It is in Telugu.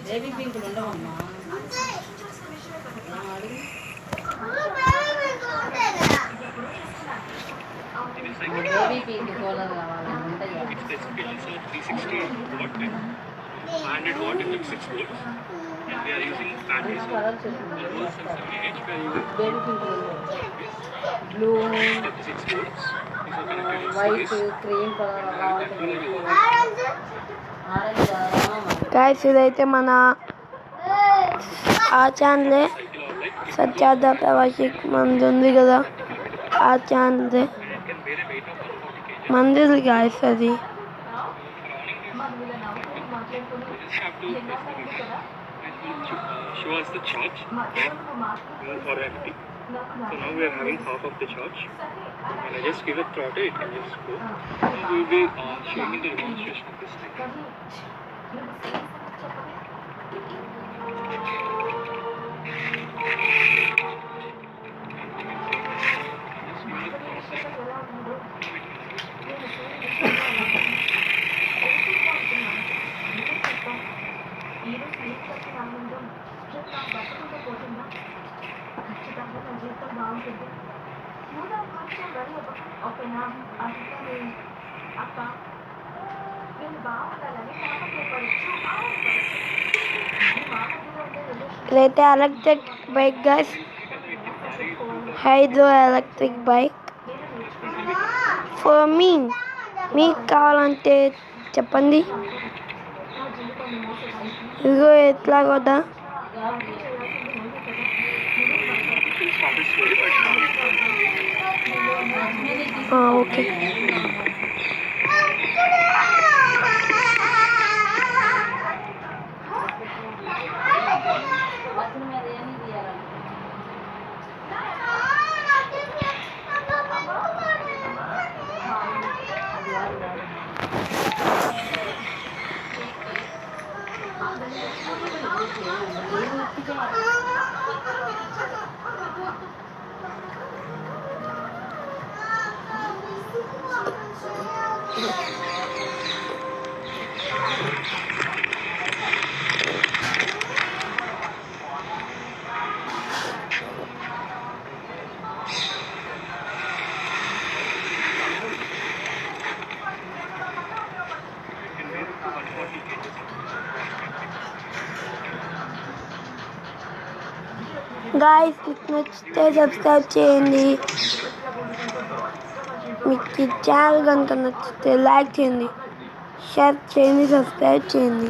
బేబీ పింకులు ఉండవమ్మా. బేబీ పింక్ కూలర్ కావాలి. ఉంటాయా? 360 watt, 500 watt and 6 volts. And we are using batteries. Almost 78 we are using. Baby పింకులు blue, 6 volts. These are connected in white, series. Cream colour అలా ఉంటుంది. ఆరెంజ్ గాయస్ ఇదైతే మన ఆ ఛానలే సత్యార్థ ప్రవాసిక్ మంది ఉంది కదా, ఆ ఛానల్దే మందిది గాయస్ అది. We just have to show us the charge or empty. So now we are having half of the charge. When I just give a throttle, it can just go. Now we will be showing the demonstration of this thing. ఇదైతే electric bike guys, hydro electric bike. For me, మీకు కావాలంటే చెప్పండి. ఇదిగో ఎట్లా కదా. ఓకే గాయస్, మీకు నచ్చితే సబ్స్క్రైబ్ చేయండి. మీకు ఈ ఛానల్ కనుక నచ్చితే లైక్ చేయండి, షేర్ చేయండి, సబ్స్క్రైబ్ చేయండి.